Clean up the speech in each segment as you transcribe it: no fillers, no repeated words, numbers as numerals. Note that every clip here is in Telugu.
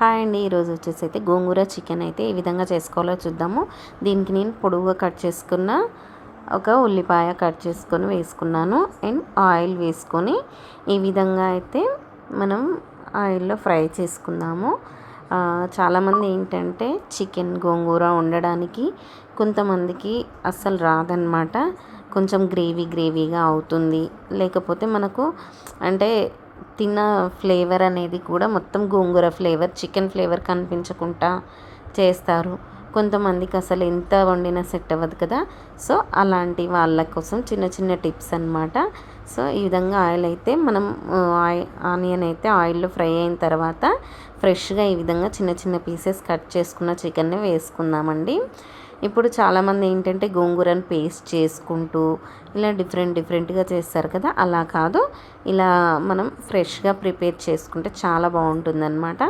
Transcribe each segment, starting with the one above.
హాయ్ అండి. ఈరోజు వచ్చేసి అయితే గోంగూర చికెన్ అయితే ఏ విధంగా చేసుకోవాలో చూద్దాము. దీనికి నేను పొడవుగా కట్ చేసుకున్న ఒక ఉల్లిపాయ కట్ చేసుకొని వేసుకున్నాను. అండ్ ఆయిల్ వేసుకొని ఈ విధంగా అయితే మనం ఆయిల్లో ఫ్రై చేసుకుందాము. చాలామంది ఏంటంటే చికెన్ గోంగూర వండడానికి కొంతమందికి అస్సలు రాదనమాట. కొంచెం గ్రేవీగా అవుతుంది. లేకపోతే మనకు అంటే తిన్న ఫ్లేవర్ అనేది కూడా మొత్తం గోంగూర ఫ్లేవర్, చికెన్ ఫ్లేవర్ కనిపించకుండా చేస్తారు. కొంతమందికి అసలు ఎంత వండినా సెట్ అవ్వదు కదా. సో అలాంటి వాళ్ళ కోసం చిన్న చిన్న టిప్స్ అనమాట. సో ఈ విధంగా ఆయిల్ అయితే మనం ఆనియన్ అయితే ఆయిల్లో ఫ్రై అయిన తర్వాత ఫ్రెష్గా ఈ విధంగా చిన్న చిన్న పీసెస్ కట్ చేసుకున్న చికెన్ని వేసుకుందామండి. ఇప్పుడు చాలామంది ఏంటంటే గోంగూరను పేస్ట్ చేసుకుంటూ ఇలా డిఫరెంట్గా చేస్తారు కదా. అలా కాదు, ఇలా మనం ఫ్రెష్గా ప్రిపేర్ చేసుకుంటే చాలా బాగుంటుందన్నమాట.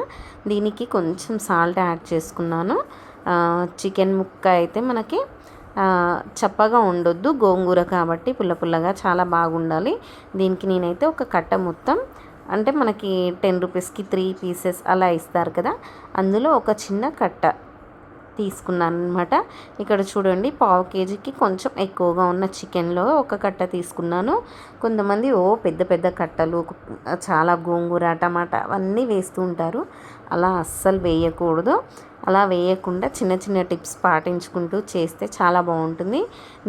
దీనికి కొంచెం సాల్ట్ యాడ్ చేసుకున్నాను. చికెన్ ముక్క అయితే మనకి చప్పగా ఉండొద్దు, గోంగూర కాబట్టి పుల్లగా చాలా బాగుండాలి. దీనికి నేనైతే ఒక కట్ట మొత్తం అంటే మనకి 10 రూపీస్కి 3 పీసెస్ అలా ఇస్తారు కదా, అందులో ఒక చిన్న కట్ట తీసుకున్నాను అనమాట. ఇక్కడ చూడండి, పావు కేజీకి కొంచెం ఎక్కువగా ఉన్న చికెన్లో ఒక కట్ట తీసుకున్నాను. కొంతమంది పెద్ద కట్టలు చాలా గోంగూర టమాటా అవన్నీ వేస్తూ ఉంటారు. అలా అస్సలు వేయకూడదు. అలా వేయకుండా చిన్న చిన్న టిప్స్ పాటించుకుంటూ చేస్తే చాలా బాగుంటుంది.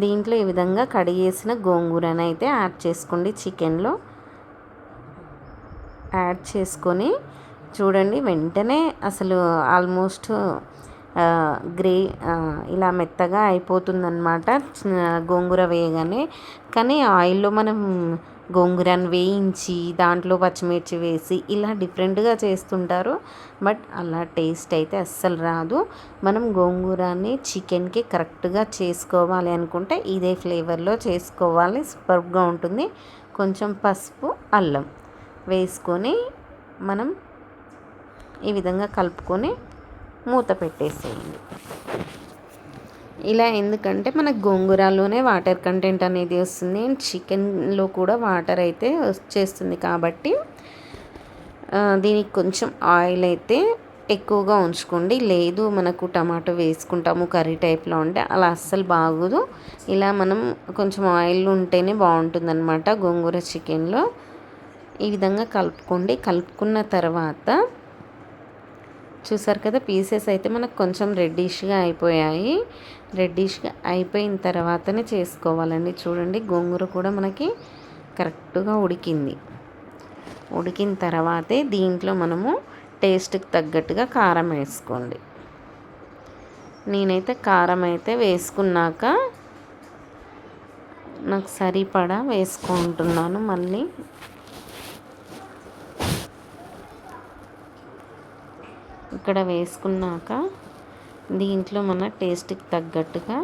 దీంట్లో ఈ విధంగా కడిగేసిన గోంగూరను అయితే యాడ్ చేసుకోండి. చికెన్లో యాడ్ చేసుకొని చూడండి, వెంటనే అసలు ఆల్మోస్ట్ ఇలా మెత్తగా అయిపోతుందన్నమాట గోంగూర వేయగానే. కానీ ఆయిల్లో మనం గోంగూరను వేయించి దాంట్లో పచ్చిమిర్చి వేసి ఇలా డిఫరెంట్గా చేస్తుంటారు. బట్ అలా టేస్ట్ అయితే అస్సలు రాదు. మనం గోంగూరని చికెన్కి కరెక్ట్గా చేసుకోవాలి అనుకుంటే ఇదే ఫ్లేవర్లో చేసుకోవాలి. సూపర్గా ఉంటుంది. కొంచెం పసుపు, అల్లం వేసుకొని మనం ఈ విధంగా కలుపుకొని మూత పెట్టేసేయండి. ఇలా ఎందుకంటే మనకు గోంగూరలోనే వాటర్ కంటెంట్ అనేది వస్తుంది. అండ్ చికెన్లో కూడా వాటర్ అయితే వచ్చేస్తుంది కాబట్టి దీనికి కొంచెం ఆయిల్ అయితే ఎక్కువగా ఉంచుకోండి. లేదు మనకు టమాటో వేసుకుంటాము కర్రీ టైప్లో ఉంటే అలా అస్సలు బాగోదు. ఇలా మనం కొంచెం ఆయిల్ ఉంటేనే బాగుంటుందన్నమాట గోంగూర చికెన్లో. ఈ విధంగా కలుపుకోండి. కలుపుకున్న తర్వాత చూసారు కదా, పీసెస్ అయితే మనకు కొంచెం రెడ్డిష్గా అయిపోయాయి. రెడ్డిష్గా అయిపోయిన తర్వాతనే చేసుకోవాలండి. చూడండి, గోంగూర కూడా మనకి కరెక్ట్గా ఉడికింది. ఉడికిన తర్వాతే దీంట్లో మనము టేస్ట్కి తగ్గట్టుగా కారం వేసుకోండి. నేనైతే కారం అయితే వేసుకున్నాక నాకు సరిపడా వేసుకుంటున్నాను. మళ్ళీ ఇక్కడ వేసుకున్నాక దీంట్లో మన టేస్ట్కి తగ్గట్టుగా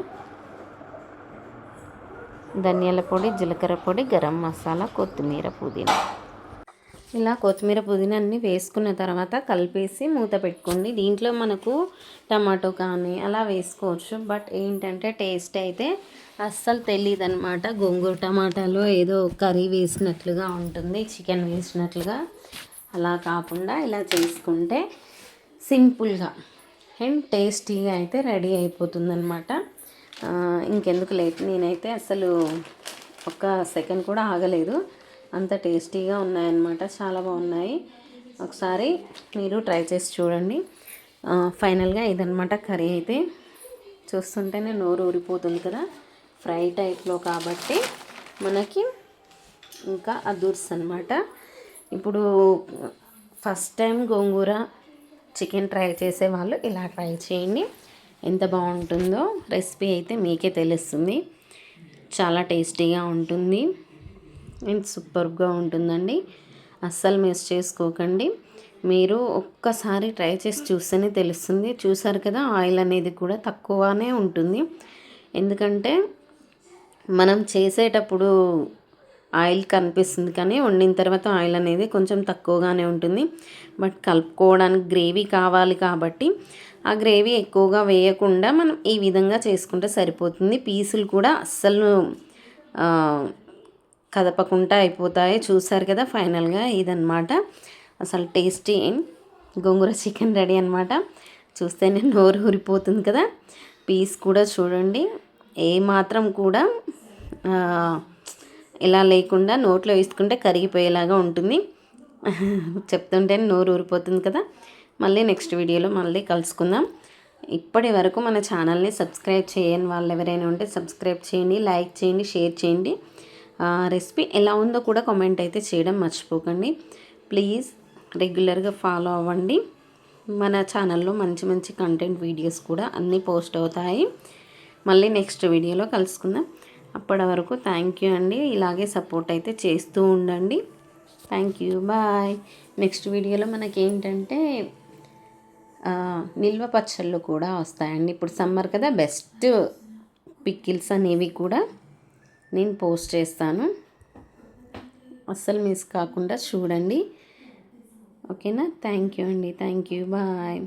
ధనియాల పొడి, జీలకర్ర పొడి, గరం మసాలా, కొత్తిమీర, పుదీనా, ఇలా కొత్తిమీర పుదీనా అన్నీ వేసుకున్న తర్వాత కలిపేసి మూత పెట్టుకోండి. దీంట్లో మనకు టమాటో కానీ అలా వేసుకోవచ్చు. బట్ ఏంటంటే టేస్ట్ అయితే అస్సలు తెలియదు అనమాట. గోంగూర టమాటాలో ఏదో కర్రీ వేసినట్లుగా ఉంటుంది, చికెన్ వేసినట్లుగా. అలా కాకుండా ఇలా చేసుకుంటే సింపుల్గా అండ్ టేస్టీగా అయితే రెడీ అయిపోతుందన్నమాట. ఇంకెందుకు లేట్, నేనైతే అసలు ఒక సెకండ్ కూడా ఆగలేదు. అంత టేస్టీగా ఉన్నాయన్నమాట. చాలా బాగున్నాయి. ఒకసారి మీరు ట్రై చేసి చూడండి. ఫైనల్గా ఇదన్నమాట కర్రీ అయితే. చూస్తుంటేనే నోరు ఊరిపోతుంది కదా. ఫ్రై టైప్లో కాబట్టి మనకి ఇంకా అదూర్స్ అనమాట. ఇప్పుడు ఫస్ట్ టైం గోంగూర చికెన్ ట్రై చేసే వాళ్ళు ఇలా ట్రై చేయండి. ఎంత బాగుంటుందో రెసిపీ అయితే మీకే తెలుస్తుంది. చాలా టేస్టీగా ఉంటుంది అండ్ సూపర్గా ఉంటుందండి. అస్సలు మిస్ చేసుకోకండి. మీరు ఒక్కసారి ట్రై చేసి చూస్తేనే తెలుస్తుంది. చూసారు కదా, ఆయిల్ అనేది కూడా తక్కువనే ఉంటుంది. ఎందుకంటే మనం చేసేటప్పుడు ఆయిల్ కనిపిస్తుంది, కానీ వండిన తర్వాత ఆయిల్ అనేది కొంచెం తక్కువగానే ఉంటుంది. బట్ కలుపుకోవడానికి గ్రేవీ కావాలి కాబట్టి ఆ గ్రేవీ ఎక్కువగా వేయకుండా మనం ఈ విధంగా చేసుకుంటే సరిపోతుంది. పీసులు కూడా అస్సలు కదపకుండా అయిపోతాయి. చూసారు కదా, ఫైనల్గా ఇదన్నమాట. అసలు టేస్టీ గోంగూర చికెన్ రెడీ అనమాట. చూస్తేనే నోరు ఊరిపోతుంది కదా. పీస్ కూడా చూడండి ఏ మాత్రం కూడా ఇలా లేకుండా నోట్లో వేసుకుంటే కరిగిపోయేలాగా ఉంటుంది. చెప్తుంటేనే నోరు ఊరిపోతుంది కదా. మళ్ళీ నెక్స్ట్ వీడియోలో మళ్ళీ కలుసుకుందాం. ఇప్పటి వరకు మన ఛానల్ని సబ్స్క్రైబ్ చేయని వాళ్ళు ఎవరైనా ఉంటే సబ్స్క్రైబ్ చేయండి, లైక్ చేయండి, షేర్ చేయండి. రెసిపీ ఎలా ఉందో కూడా కామెంట్ అయితే చేయడం మర్చిపోకండి. ప్లీజ్ రెగ్యులర్గా ఫాలో అవ్వండి. మన ఛానల్లో మంచి మంచి కంటెంట్ వీడియోస్ కూడా అన్నీ పోస్ట్ అవుతాయి. మళ్ళీ నెక్స్ట్ వీడియోలో కలుసుకుందాం. అప్పటి వరకు థ్యాంక్ యూ అండి. ఇలాగే సపోర్ట్ అయితే చేస్తూ ఉండండి. Thank you, bye. నెక్స్ట్ వీడియోలో మనకి ఏంటంటే నిల్వ పచ్చళ్ళు కూడా వస్తాయండి. ఇప్పుడు సమ్మర్ కదా, బెస్ట్ పికిల్స్ అనేవి కూడా నేను పోస్ట్ చేస్తాను. అస్సలు మిస్ కాకుండా చూడండి. ఓకేనా? థ్యాంక్ యూ అండి. Thank you, bye.